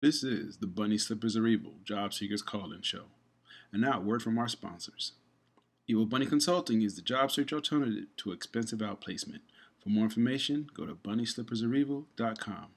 This is the Bunny Slippers Are Evil Job Seekers Call-In Show. And now, a word from our sponsors. Evil Bunny Consulting is the job search alternative to expensive outplacement. For more information, go to bunnyslippersareevil.com.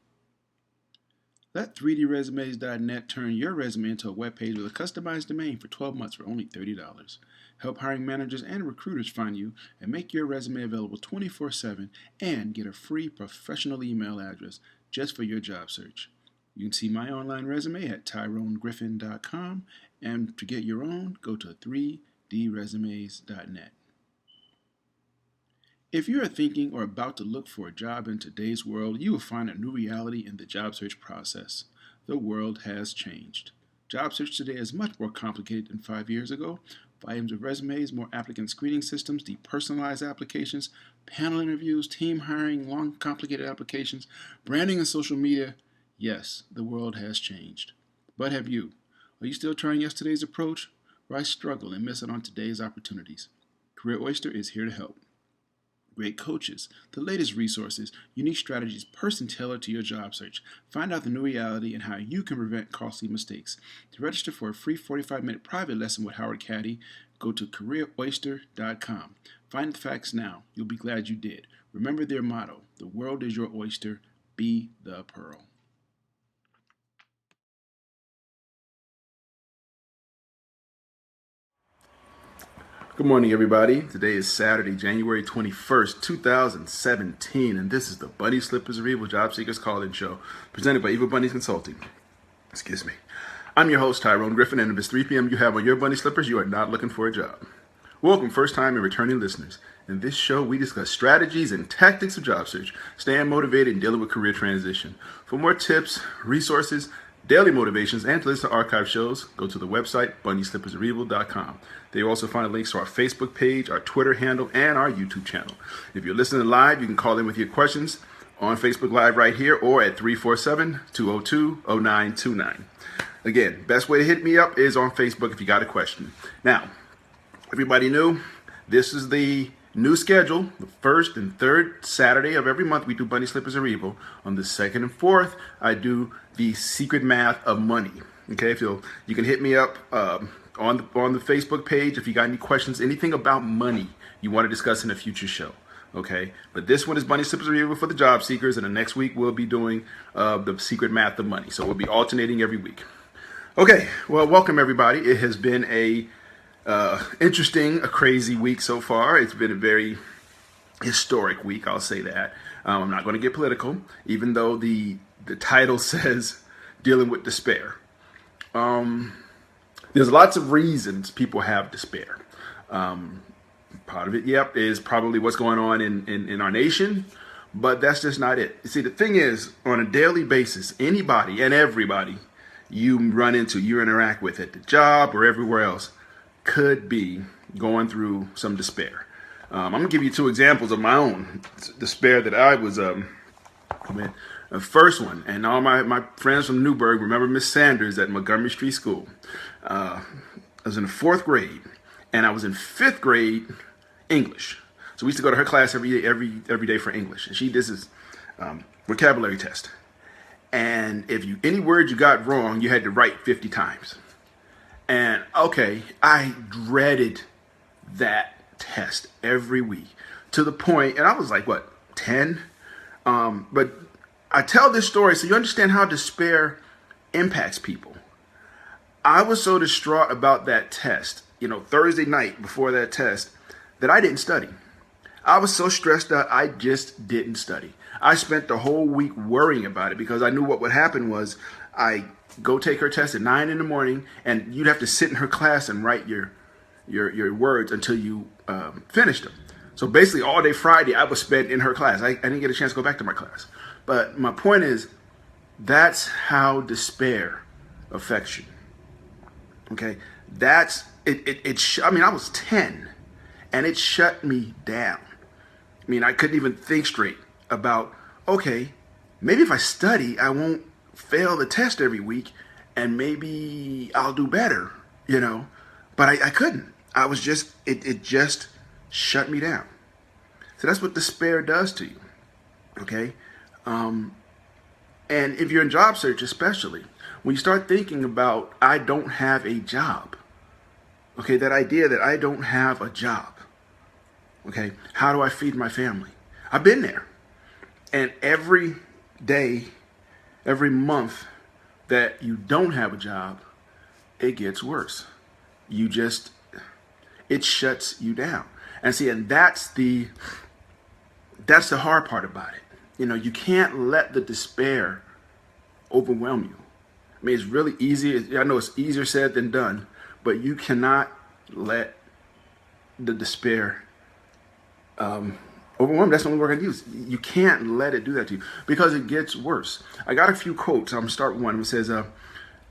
Let 3dresumes.net turn your resume into a web page with a customized domain for 12 months for only $30. Help hiring managers and recruiters find you and make your resume available 24/7 and get a free professional email address just for your job search. You can see my online resume at tyronegriffin.com, and to get your own, go to 3dresumes.net. If you are thinking or about to look for a job in today's world, you will find a new reality in the job search process. The world has changed. Job search today is much more complicated than 5 years ago. Volumes of resumes, more applicant screening systems, depersonalized applications, panel interviews, team hiring, long, complicated applications, branding and social media. Yes, the world has changed. But have you? Are you still trying yesterday's approach? Why struggle and miss out on today's opportunities? Career Oyster is here to help. Great coaches, the latest resources, unique strategies, person tailored to your job search. Find out the new reality and how you can prevent costly mistakes. To register for a free 45-minute private lesson with Howard Caddy, go to careeroyster.com. Find the facts now. You'll be glad you did. Remember their motto, the world is your oyster, be the pearl. Good morning, everybody. Today is Saturday, January 21st, 2017, and this is the Bunny Slippers Are Evil Job Seekers Call-In Show, presented by Evil Bunnies Consulting. Excuse me. I'm your host, Tyrone Griffin, and if it's 3 p.m. you have on your bunny slippers, you are not looking for a job. Welcome, first-time and returning listeners. In this show, we discuss strategies and tactics of job search, staying motivated, and dealing with career transition. For more tips, resources, daily motivations, and to listen to archive shows, go to the website, bunnyslippersareevil.com. There you'll also find links to our Facebook page, our Twitter handle, and our YouTube channel. If you're listening live, you can call in with your questions on Facebook Live right here or at 347-202-0929. Again, best way to hit me up is on Facebook if you got a question. Now, everybody knew this is the new schedule. The first and third Saturday of every month we do Bunny Slippers Are Evil. On the second and fourth, I do the secret math of money. Okay, so you can hit me up on the Facebook page if you got any questions, anything about money you want to discuss in a future show. Okay, but this one is Bunny Slippers Are Evil for the job seekers, and the next week we'll be doing the secret math of money. So we'll be alternating every week. Okay, well, welcome everybody. It has been a interesting, a crazy week so far. It's been a very historic week, I'll say that. I'm not going to get political, even though the title says dealing with despair. There's lots of reasons people have despair. Part of it, is probably what's going on in our nation, but that's just not it. You see, the thing is, on a daily basis, anybody and everybody you run into, you interact with at the job or everywhere else, could be going through some despair. I'm going to give you two examples of my own despair that I was with. The first one, and all my friends from Newburgh remember Miss Sanders at Montgomery Street School. I was in the fourth grade, and I was in fifth grade English. So we used to go to her class every day for English, and she did this vocabulary test. And if any word you got wrong, you had to write 50 times. And okay, I dreaded that test every week to the point, and I was like, what, 10? But I tell this story so you understand how despair impacts people. I was so distraught about that test, Thursday night before that test, that I didn't study. I was so stressed out, I just didn't study. I spent the whole week worrying about it because I knew what would happen was I go take her test at 9 in the morning, and you'd have to sit in her class and write your words until you finished them. So basically all day Friday I was spent in her class. I didn't get a chance to go back to my class. But my point is, that's how despair affects you. Okay? That's it. I was 10, and it shut me down. I couldn't even think straight about, okay, maybe if I study, I won't fail the test every week, and maybe I'll do better, But I couldn't. I was just, it just shut me down. So that's what despair does to you, okay? And if you're in job search especially, when you start thinking about, I don't have a job, okay, that idea that I don't have a job, okay, how do I feed my family? I've been there. And every day, every month that you don't have a job, it gets worse. You just, it shuts you down. And see, and that's the hard part about it. You know, you can't let the despair overwhelm you. I mean, it's really easy. I know it's easier said than done, but you cannot let the despair overwhelm. That's the only word I can use. You can't let it do that to you because it gets worse. I got a few quotes. I'm going to start with one. It says,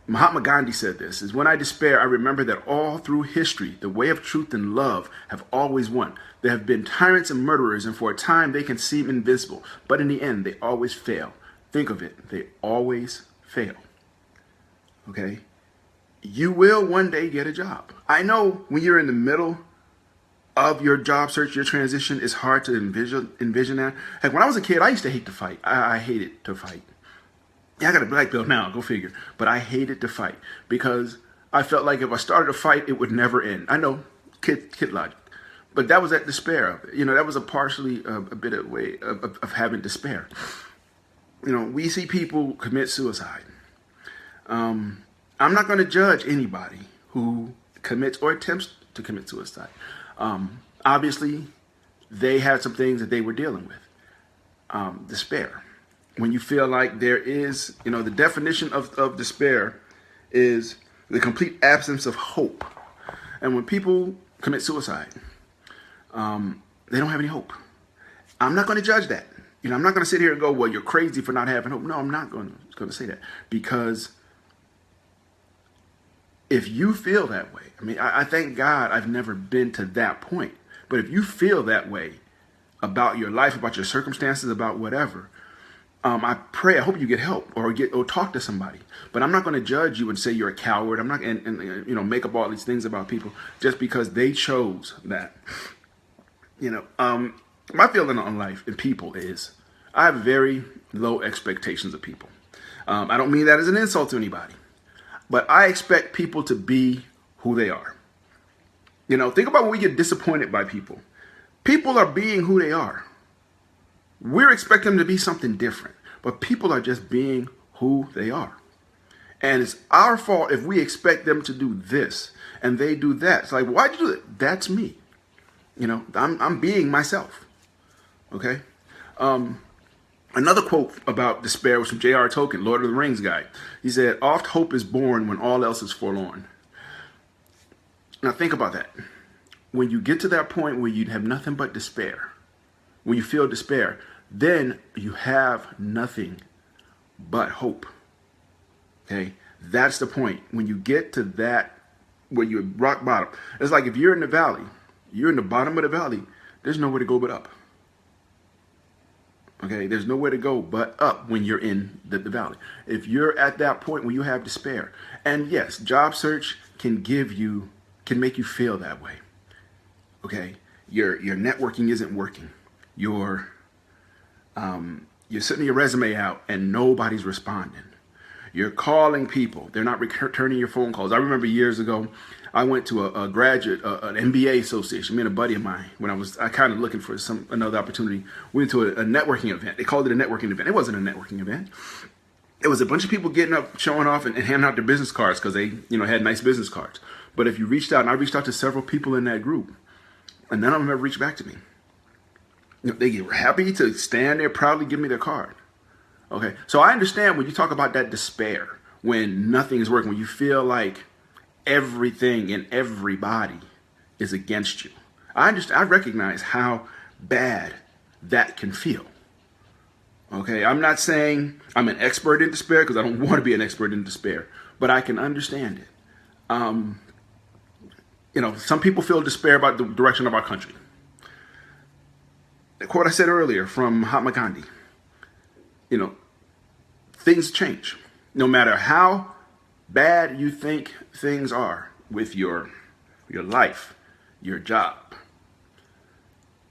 Mahatma Gandhi said this, is when I despair, I remember that all through history, the way of truth and love have always won. There have been tyrants and murderers, and for a time they can seem invincible, but in the end, they always fail. Think of it. They always fail. Okay? You will one day get a job. I know when you're in the middle of your job search, your transition, it's hard to envision that. Heck, when I was a kid, I used to hate to fight. I hated to fight. Yeah, I got a black belt now, go figure. But I hated to fight because I felt like if I started a fight, it would never end. I know, kid logic. But that was that despair of it. You know, that was a partially a bit of way of having despair. You know, we see people commit suicide. I'm not going to judge anybody who commits or attempts to commit suicide. Obviously, they had some things that they were dealing with. Despair. When you feel like there is, you know, the definition of despair is the complete absence of hope. And when people commit suicide, they don't have any hope. I'm not going to judge that. You know, I'm not going to sit here and go, well, you're crazy for not having hope. No, I'm not going to say that, because if you feel that way, I mean, I thank God I've never been to that point. But if you feel that way about your life, about your circumstances, about whatever, I pray, I hope you get help or talk to somebody. But I'm not going to judge you and say you're a coward. I'm not and you know, make up all these things about people just because they chose that. You know, my feeling on life and people is I have very low expectations of people. I don't mean that as an insult to anybody, but I expect people to be who they are. You know, think about when we get disappointed by people. People are being who they are. We're expecting them to be something different, but people are just being who they are. And it's our fault if we expect them to do this and they do that. It's like, why'd you do that? That's me. You know, I'm being myself. Okay. Another quote about despair was from J.R. Tolkien, Lord of the Rings guy. He said, oft hope is born when all else is forlorn. Now think about that. When you get to that point where you have nothing but despair, when you feel despair, then you have nothing but hope. Okay? That's the point. When you get to that, where you're rock bottom, it's like if you're in the valley, you're in the bottom of the valley, there's nowhere to go but up. Okay? There's nowhere to go but up when you're in the valley. If you're at that point where you have despair, and yes, job search can make you feel that way. Okay? Your networking isn't working. You're sending your resume out and nobody's responding. You're calling people. They're not returning your phone calls. I remember years ago, I went to a graduate, an MBA association, me and a buddy of mine, when I kind of looking for another opportunity. We went to a networking event. They called it a networking event. It wasn't a networking event. It was a bunch of people getting up, showing off and handing out their business cards because they, you know, had nice business cards. But if you reached out, and I reached out to several people in that group, and none of them ever reached back to me. You know, they were happy to stand there, proudly give me their card. Okay, so I understand when you talk about that despair, when nothing is working, when you feel like everything and everybody is against you. I recognize how bad that can feel. Okay, I'm not saying I'm an expert in despair because I don't want to be an expert in despair, but I can understand it. You know, some people feel despair about the direction of our country. The quote I said earlier from Mahatma Gandhi, you know, things change. No matter how bad you think things are with your life, your job.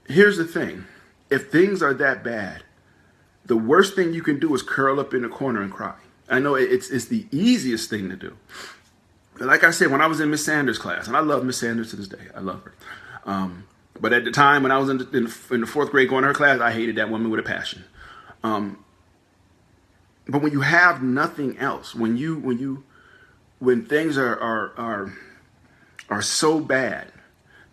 Here's the thing. If things are that bad, the worst thing you can do is curl up in a corner and cry. I know it's the easiest thing to do. Like I said, when I was in Miss Sanders' class, and I love Miss Sanders to this day, I love her. But at the time when I was in the fourth grade going to her class, I hated that woman with a passion. But when you have nothing else, when things are so bad,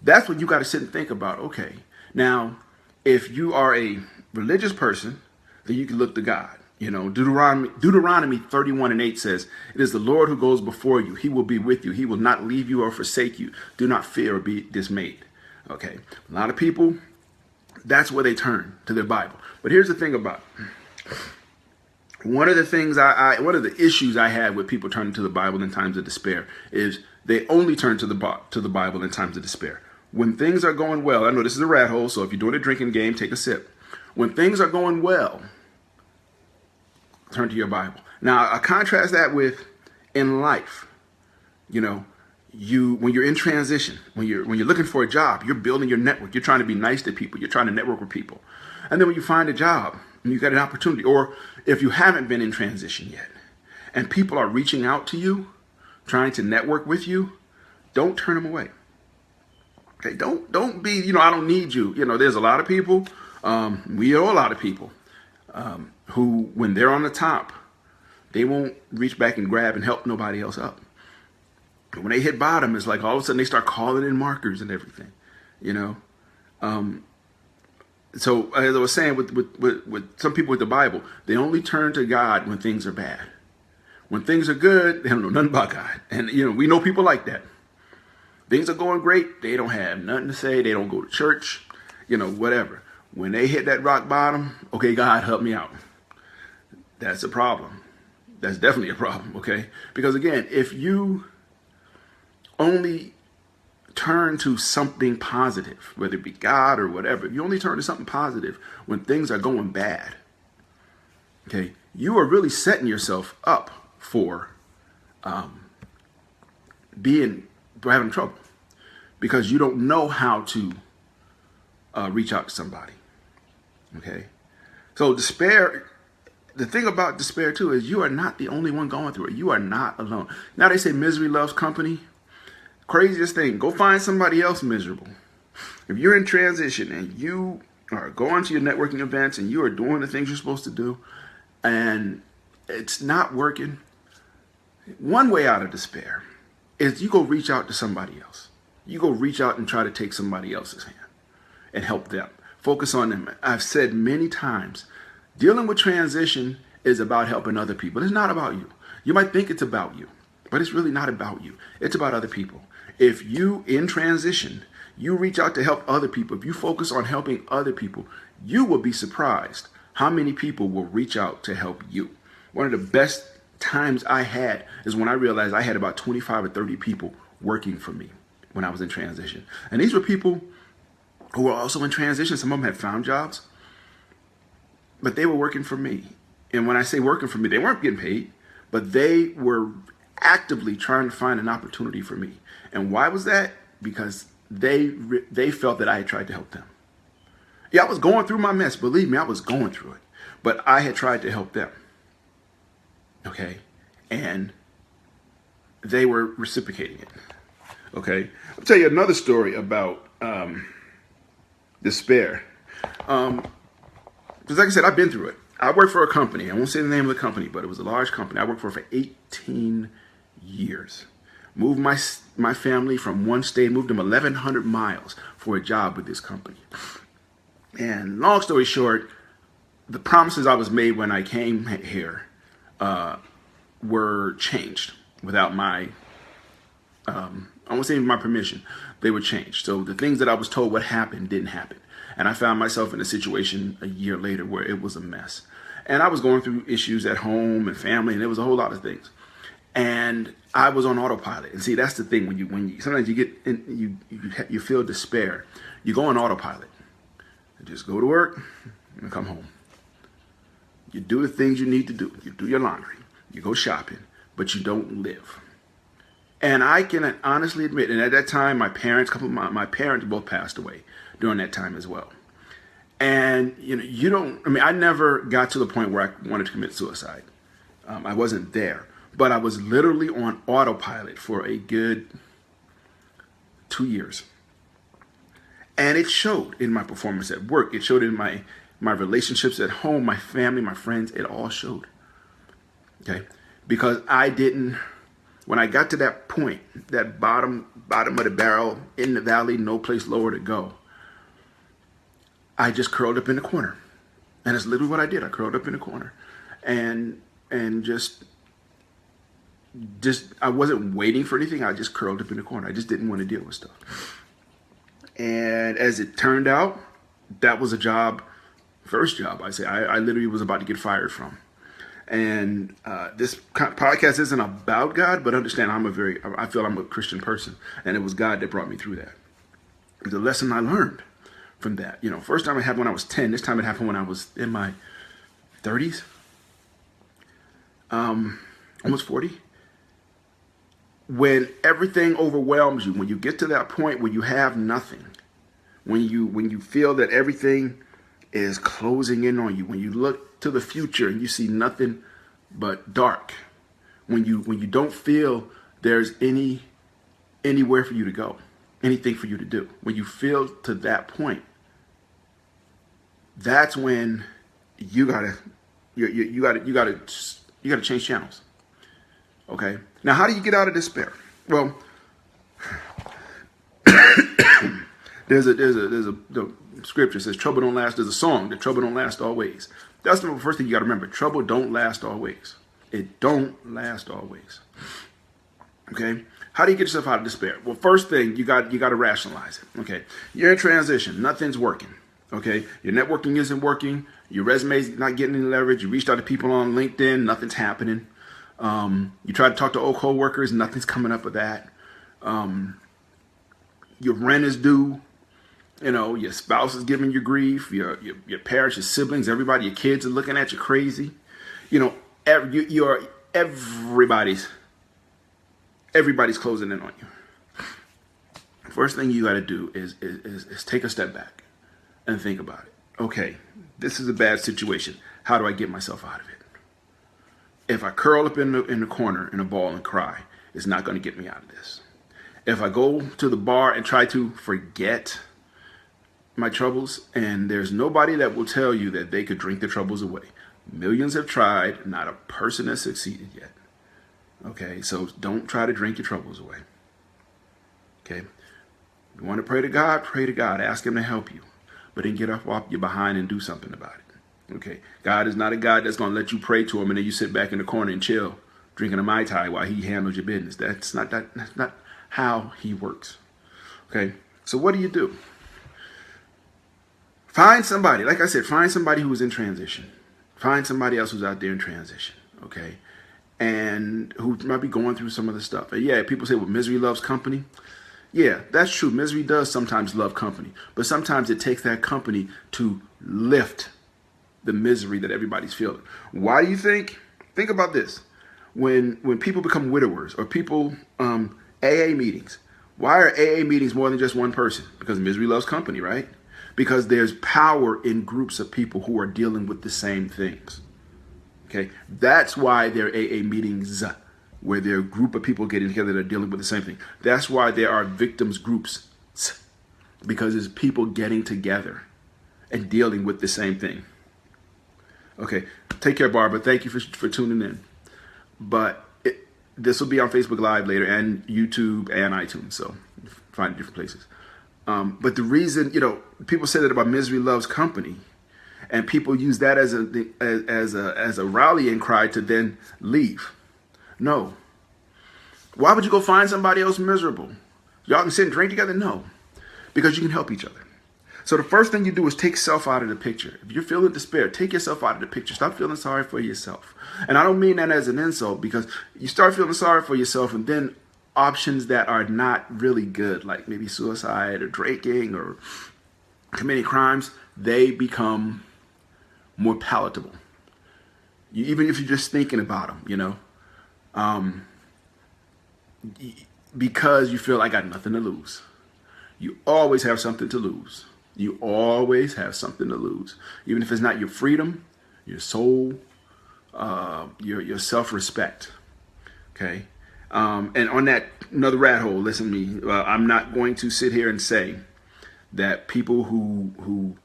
that's when you got to sit and think about. Okay, now if you are a religious person, then you can look to God. You know, Deuteronomy 31:8 says, "It is the Lord who goes before you. He will be with you. He will not leave you or forsake you. Do not fear or be dismayed." Okay, a lot of people, that's where they turn to their Bible. But here's the thing about it. One of the issues I had with people turning to the Bible in times of despair is they only turn to the Bible in times of despair. When things are going well, I know this is a rat hole, so if you're doing a drinking game, take a sip. When things are going well, turn to your Bible. Now, I contrast that with in life. You know, when you're in transition, when you're looking for a job, you're building your network. You're trying to be nice to people. You're trying to network with people. And then when you find a job and you got an opportunity, or if you haven't been in transition yet, and people are reaching out to you, trying to network with you, don't turn them away. Okay, don't be, I don't need you. There's a lot of people, we know a lot of people who, when they're on the top, they won't reach back and grab and help nobody else up. But when they hit bottom, it's like all of a sudden they start calling in markers and everything, So as I was saying, with some people with the Bible, they only turn to God when things are bad. When things are good, they don't know nothing about God. And, we know people like that. Things are going great, they don't have nothing to say. They don't go to church, whatever. When they hit that rock bottom, okay, God, help me out. That's a problem. That's definitely a problem, okay? Because again, if you only turn to something positive, whether it be God or whatever, if you only turn to something positive when things are going bad, okay, you are really setting yourself up for having trouble, because you don't know how to reach out to somebody. Okay, so despair. The thing about despair too is you are not the only one going through it. You are not alone. Now they say misery loves company. Craziest thing, go find somebody else miserable. If you're in transition and you are going to your networking events and you are doing the things you're supposed to do and it's not working, one way out of despair is you go reach out to somebody else. You go reach out and try to take somebody else's hand and help them. Focus on them. I've said many times, dealing with transition is about helping other people. It's not about you. You might think it's about you, but it's really not about you. It's about other people. If you, in transition, you reach out to help other people, if you focus on helping other people, you will be surprised how many people will reach out to help you. One of the best times I had is when I realized I had about 25 or 30 people working for me when I was in transition. And these were people who were also in transition. Some of them had found jobs, but they were working for me. And when I say working for me, they weren't getting paid, but they were actively trying to find an opportunity for me. And why was that? Because they felt that I had tried to help them. Yeah, I was going through my mess. Believe me, I was going through it. But I had tried to help them. Okay? And they were reciprocating it. Okay? I'll tell you another story about despair. Because like I said, I've been through it. I worked for a company. I won't say the name of the company, but it was a large company. I worked for 18 years. Moved my family from one state, moved them 1,100 miles for a job with this company. And long story short, the promises I was made when I came here were changed without my, I won't say my permission. They were changed. So the things that I was told what happened didn't happen. And I found myself in a situation a year later where it was a mess. And I was going through issues at home and family, and there was a whole lot of things. And I was on autopilot. And see, that's the thing. When you sometimes you get in, you feel despair. You go on autopilot. You just go to work and come home. You do the things you need to do. You do your laundry. You go shopping, but you don't live. And I can honestly admit, and at that time, my parents both passed away during that time as well. And I never got to the point where I wanted to commit suicide. I wasn't there, but I was literally on autopilot for a good 2 years. And it showed in my performance at work. It showed in my relationships at home, my family, my friends. It all showed. Okay? Because I didn't, when I got to that point, that bottom of the barrel in the valley, no place lower to go, I just curled up in the corner. And that's literally what I did. I curled up in the corner. And just I wasn't waiting for anything. I just curled up in the corner. I just didn't want to deal with stuff. And as it turned out, that was a job, first job, I say, I literally was about to get fired from. And this podcast isn't about God, but understand I feel I'm a Christian person. And it was God that brought me through that. The lesson I learned from that, first time it happened when I was 10. This time it happened when I was in my 30s, almost 40. When everything overwhelms you, when you get to that point where you have nothing, when you feel that everything is closing in on you, when you look to the future and you see nothing but dark, when you don't feel there's anywhere for you to go, anything for you to do, when you feel to that point, that's when you gotta change channels. Okay. Now, how do you get out of despair? Well, the scripture says trouble don't last. There's a song that trouble don't last always. That's the first thing you got to remember. Trouble don't last always. It don't last always. Okay. How do you get yourself out of despair? Well, first thing you got to rationalize it. Okay. You're in transition. Nothing's working. Okay. Your networking isn't working. Your resume's not getting any leverage. You reached out to people on LinkedIn. Nothing's happening. You try to talk to old coworkers, nothing's coming up with that. Your rent is due. Your spouse is giving you grief. Your parents, your siblings, everybody, your kids are looking at you crazy. Everybody's closing in on you. First thing you got to do is take a step back and think about it. Okay, this is a bad situation. How do I get myself out of it? If I curl up in the corner in a ball and cry, it's not going to get me out of this. If I go to the bar and try to forget my troubles, and there's nobody that will tell you that they could drink the troubles away. Millions have tried, not a person has succeeded yet. Okay, so don't try to drink your troubles away. Okay, you want to pray to God, ask him to help you, but then get off your behind and do something about it. Okay, God is not a God that's going to let you pray to him and then you sit back in the corner and chill, drinking a Mai Tai while he handles your business. That's not how he works. Okay, so what do? Find somebody, like I said, find somebody who's in transition. Find somebody else who's out there in transition, okay, and who might be going through some of the stuff. And yeah, people say, well, misery loves company. Yeah, that's true. Misery does sometimes love company, but sometimes it takes that company to lift the misery that everybody's feeling. Why do you think? Think about this. When people become widowers or people, AA meetings, why are AA meetings more than just one person? Because misery loves company, right? Because there's power in groups of people who are dealing with the same things. Okay, that's why there are AA meetings where there are a group of people getting together that are dealing with the same thing. That's why there are victims groups, because it's people getting together and dealing with the same thing. Okay, take care, Barbara. Thank you for tuning in. But this will be on Facebook Live later and YouTube and iTunes, so find it different places. But the reason, people say that about misery loves company, and people use that as a rallying cry to then leave. No. Why would you go find somebody else miserable? Y'all can sit and drink together? No. Because you can help each other. So the first thing you do is take self out of the picture. If you're feeling despair, take yourself out of the picture. Stop feeling sorry for yourself. And I don't mean that as an insult, because you start feeling sorry for yourself and then options that are not really good, like maybe suicide or drinking or committing crimes, they become more palatable. Even if you're just thinking about them, because you feel I got nothing to lose. You always have something to lose. You always have something to lose. Even if it's not your freedom, your soul, your self-respect. Okay. And on that, another rat hole, listen to me. I'm not going to sit here and say that people who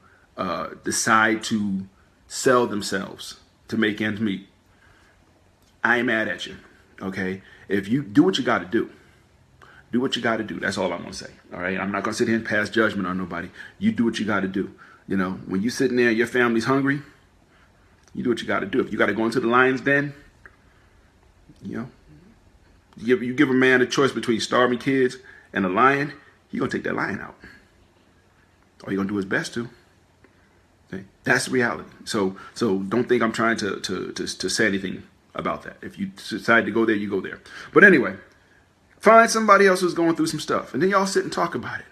decide to sell themselves to make ends meet, I ain't mad at you. Okay. If you do what you got to do, do what you got to do. That's all I'm going to say. All right. I'm not going to sit here and pass judgment on nobody. You do what you got to do. You know, when you're sitting there, your family's hungry, you do what you got to do. If you got to go into the lion's den, you know, you give a man a choice between starving kids and a lion, he's going to take that lion out. Or he's going to do his best to. Okay? That's the reality. So don't think I'm trying to say anything about that. If you decide to go there, you go there. But anyway, find somebody else who's going through some stuff, and then y'all sit and talk about it.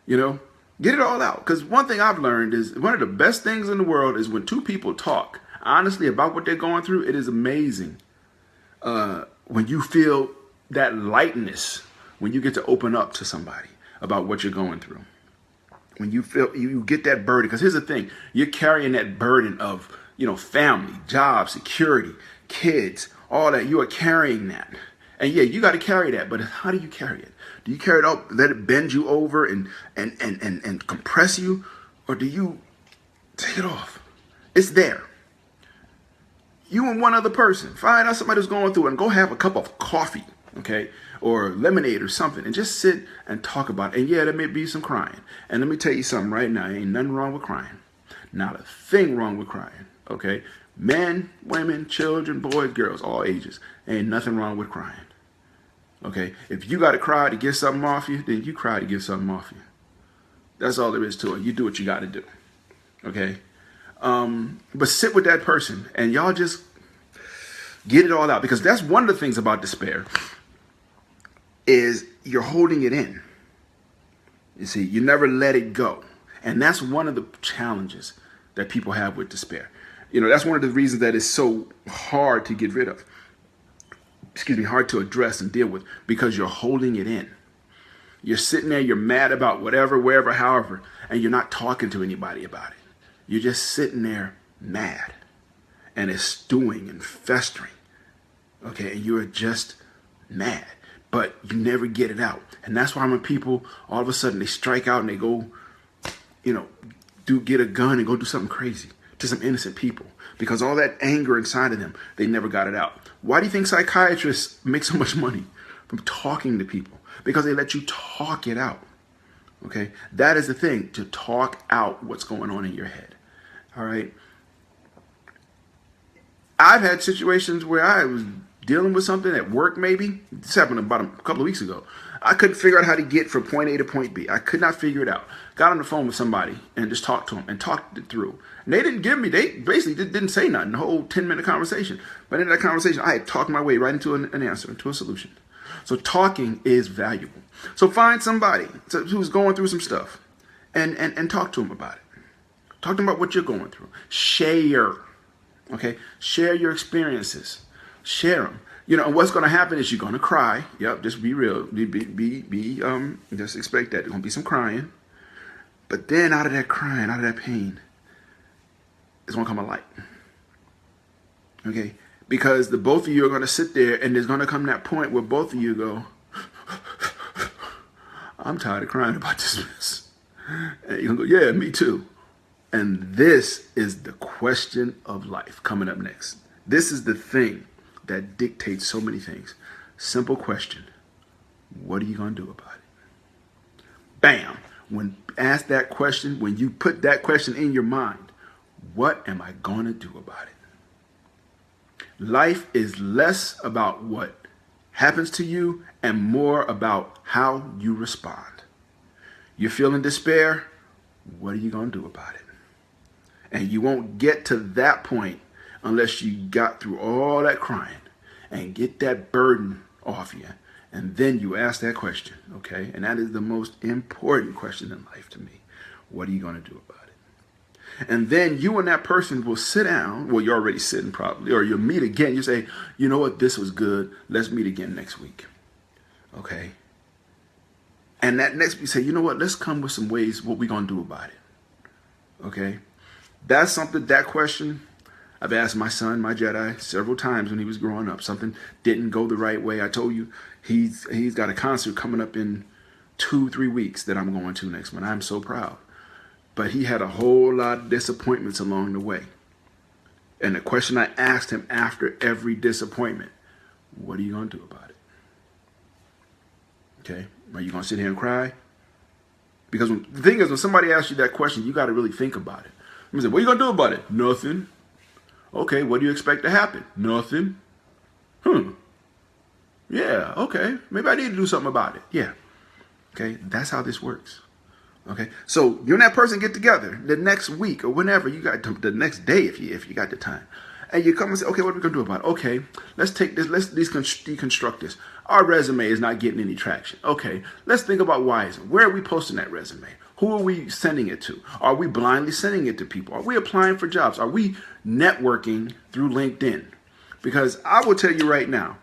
You know, get it all out. Because one thing I've learned is one of the best things in the world is when two people talk honestly about what they're going through. It is amazing when you feel that lightness, when you get to open up to somebody about what you're going through. When you feel you get that burden. Because here's the thing, you're carrying that burden of, you know, family, job, security, kids, all that. You are carrying that. And yeah, you got to carry that, but how do you carry it? Do you carry it up, let it bend you over and compress you? Or do you take it off? It's there. You and one other person. Find out somebody who's going through it and go have a cup of coffee, okay? Or lemonade or something, and just sit and talk about it. And yeah, there may be some crying. And let me tell you something right now. Ain't nothing wrong with crying. Not a thing wrong with crying, okay? Men, women, children, boys, girls, all ages. Ain't nothing wrong with crying. Okay? If you got to cry to get something off you, then you cry to get something off you. That's all there is to it. You do what you got to do. Okay? But sit with that person and y'all just get it all out. Because that's one of the things about despair is you're holding it in. You see, you never let it go. And that's one of the challenges that people have with despair. You know, that's one of the reasons that it's so hard to get rid of. Hard to address and deal with, because you're holding it in. You're sitting there, you're mad about whatever, wherever, however, and you're not talking to anybody about it. You're just sitting there mad, and it's stewing and festering. Okay, and you're just mad, but you never get it out. And that's why when people all of a sudden they strike out and they go, you know, get a gun and go do something crazy to some innocent people, because all that anger inside of them, they never got it out. Why do you think psychiatrists make so much money from talking to people? Because they let you talk it out. Okay, that is the thing, to talk out what's going on in your head. All right. I've had situations where I was dealing with something at work, maybe. This happened about a couple of weeks ago. I couldn't figure out how to get from point A to point B. I could not figure it out. Got on the phone with somebody and just talked to them and talked it through. And they basically didn't say nothing, the whole 10-minute conversation. But in that conversation, I had talked my way right into an answer, into a solution. So talking is valuable. So find somebody who's going through some stuff and talk to them about it. Talk to them about what you're going through. Share. Okay? Share your experiences. Share them. You know, and what's going to happen is you're going to cry. Yep, just be real. Just expect that. There's going to be some crying. But then out of that crying, out of that pain, it's going to come a light. Okay? Because the both of you are going to sit there, and there's going to come that point where both of you go, I'm tired of crying about this mess. And you're going to go, yeah, me too. And this is the question of life coming up next. This is the thing that dictates so many things. Simple question. What are you going to do about it? Bam. When asked that question, when you put that question in your mind, what am I going to do about it? Life is less about what happens to you and more about how you respond. You're feeling despair. What are you going to do about it? And you won't get to that point unless you got through all that crying and get that burden off you. And then you ask that question, okay? And that is the most important question in life to me. What are you going to do about it? And then you and that person will sit down. Well, you're already sitting probably. Or you'll meet again. You say, you know what? This was good. Let's meet again next week. Okay? And that next week, say, you know what? Let's come with some ways what we're going to do about it. Okay? That's something, that question, I've asked my son, my Jedi, several times when he was growing up. Something didn't go the right way. I told you he's got a concert coming up in 2-3 weeks that I'm going to next month. I'm so proud. But he had a whole lot of disappointments along the way. And the question I asked him after every disappointment, what are you going to do about it? Okay? Are you going to sit here and cry? Because the thing is, when somebody asks you that question, you got to really think about it. I'm say, what are you going to do about it? Nothing. Okay, what do you expect to happen? Nothing. Yeah, okay. Maybe I need to do something about it. Yeah. Okay, that's how this works. Okay, so you and that person get together the next week or whenever you got the next day if you got the time, and you come and say, okay, what are we gonna do about it? Okay, let's take this. Let's deconstruct this. Our resume is not getting any traction. Okay, let's think about why isn't. Where are we posting that resume? Who are we sending it to? Are we blindly sending it to people? Are we applying for jobs? Are we networking through LinkedIn? Because I will tell you right now,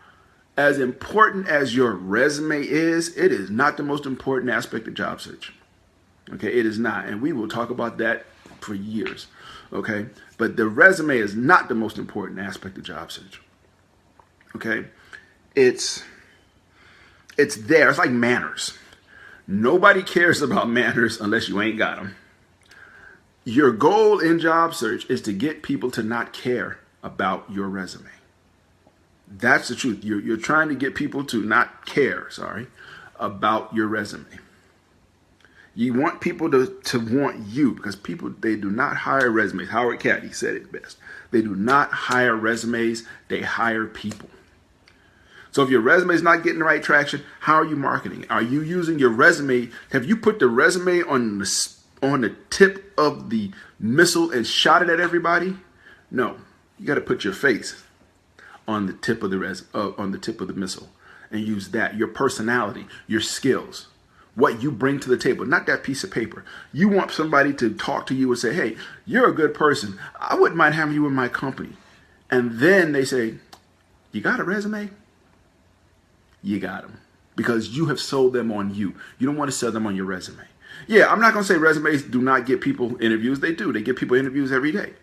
as important as your resume is, it is not the most important aspect of job search. Okay, it is not. And we will talk about that for years. Okay, but the resume is not the most important aspect of job search. Okay, it's there. It's like manners. Nobody cares about manners unless you ain't got them. Your goal in job search is to get people to not care about your resume. That's the truth. You're trying to get people to not care, about your resume. You want people to want you, because people, they do not hire resumes. Howard Caddy said it best. They do not hire resumes, they hire people. So if your resume is not getting the right traction, how are you marketing? Are you using your resume? Have you put the resume on the tip of the missile and shot it at everybody? No, you got to put your face on the tip of the missile and use that, your personality, your skills, what you bring to the table, not that piece of paper. You want somebody to talk to you and say, hey, you're a good person. I wouldn't mind having you in my company. And then they say, you got a resume? You got them, because you have sold them on you. You don't want to sell them on your resume. Yeah, I'm not going to say resumes do not get people interviews. They do. They get people interviews every day.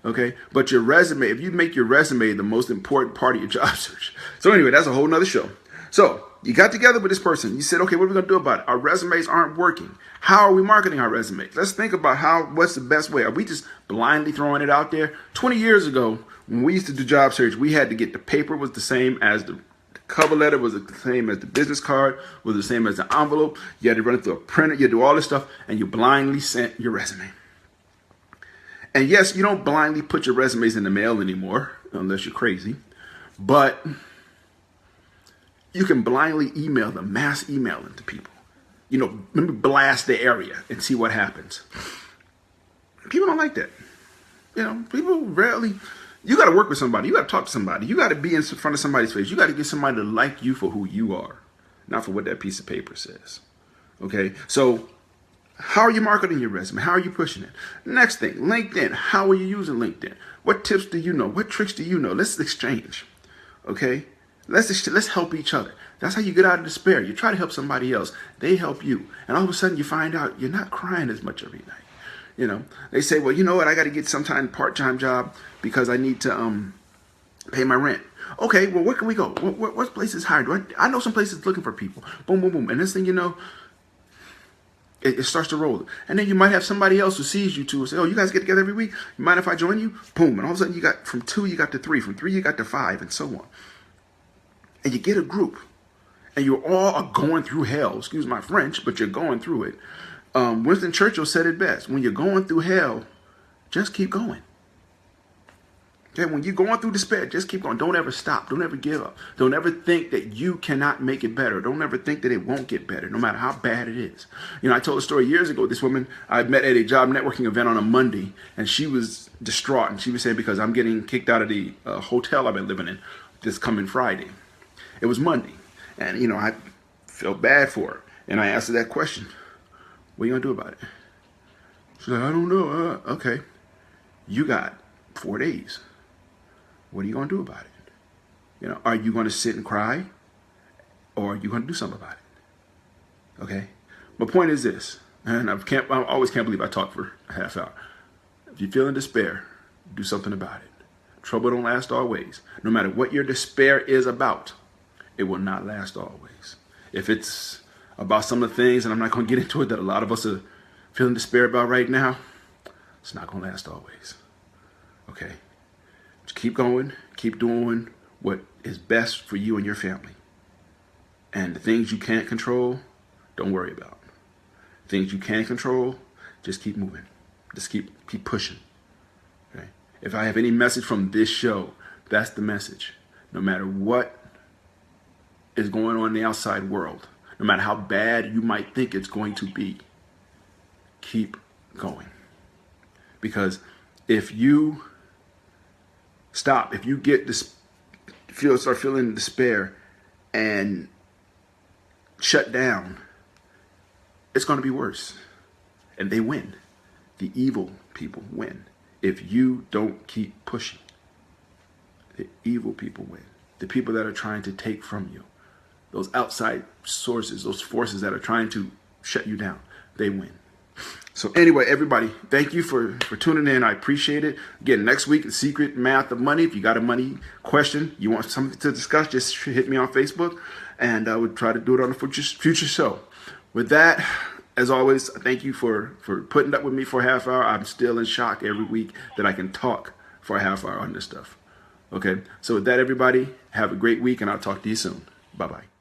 Okay, but your resume, if you make your resume the most important part of your job search. So anyway, that's a whole nother show. So you got together with this person. You said, okay, what are we going to do about it? Our resumes aren't working. How are we marketing our resumes? Let's think about what's the best way. Are we just blindly throwing it out there? 20 years ago, when we used to do job search, we had to get the paper was the same as the cover letter, was the same as the business card, was the same as the envelope. You had to run it through a printer. You do all this stuff, and you blindly sent your resume. And yes, you don't blindly put your resumes in the mail anymore, unless you're crazy. But you can blindly email them, mass email them to people. You know, maybe blast the area and see what happens. People don't like that. You know, people rarely. You got to work with somebody. You got to talk to somebody. You got to be in front of somebody's face. You got to get somebody to like you for who you are, not for what that piece of paper says. Okay, so how are you marketing your resume? How are you pushing it? Next thing, LinkedIn. How are you using LinkedIn? What tips do you know? What tricks do you know? Let's exchange. Okay, let's help each other. That's how you get out of despair. You try to help somebody else. They help you, and all of a sudden you find out you're not crying as much every night. You know, they say, well, you know what? I got to get some part-time job because I need to pay my rent. Okay, well, where can we go? What places hired? I know some places looking for people. Boom, boom, boom. And this thing, you know, it starts to roll. And then you might have somebody else who sees you too and say, oh, you guys get together every week? You mind if I join you? Boom. And all of a sudden you got from 2, you got to 3. From 3, you got to 5, and so on. And you get a group. And you all are going through hell. Excuse my French, but you're going through it. Winston Churchill said it best. When you're going through hell, just keep going. Okay, when you're going through despair, just keep going. Don't ever stop. Don't ever give up. Don't ever think that you cannot make it better. Don't ever think that it won't get better, no matter how bad it is. You know, I told a story years ago. This woman I met at a job networking event on a Monday, and she was distraught. And she was saying, because I'm getting kicked out of the hotel I've been living in this coming Friday. It was Monday. And, you know, I felt bad for her. And I asked her that question. What are you going to do about it? She's like, I don't know. Okay. You got 4 days. What are you going to do about it? You know, are you going to sit and cry? Or are you going to do something about it? Okay. My point is this. And I always can't believe I talked for a half hour. If you feel in despair, do something about it. Trouble don't last always. No matter what your despair is about, it will not last always. If it's about some of the things, and I'm not going to get into it, that a lot of us are feeling despair about right now, it's not going to last always. Okay? Just keep going. Keep doing what is best for you and your family. And the things you can't control, don't worry about. Things you can control, just keep moving. Just keep pushing. Okay? If I have any message from this show, that's the message. No matter what is going on in the outside world, no matter how bad you might think it's going to be, keep going. Because if you stop, if you get this, start feeling despair and shut down, it's going to be worse. And they win. The evil people win. If you don't keep pushing, the evil people win. The people that are trying to take from you, those outside sources, those forces that are trying to shut you down, they win. So anyway, everybody, thank you for tuning in. I appreciate it. Again, next week, the secret math of money. If you got a money question, you want something to discuss, just hit me on Facebook, and I would try to do it on a future show. With that, as always, thank you for putting up with me for a half hour. I'm still in shock every week that I can talk for a half hour on this stuff. Okay, so with that, everybody, have a great week, and I'll talk to you soon. Bye-bye.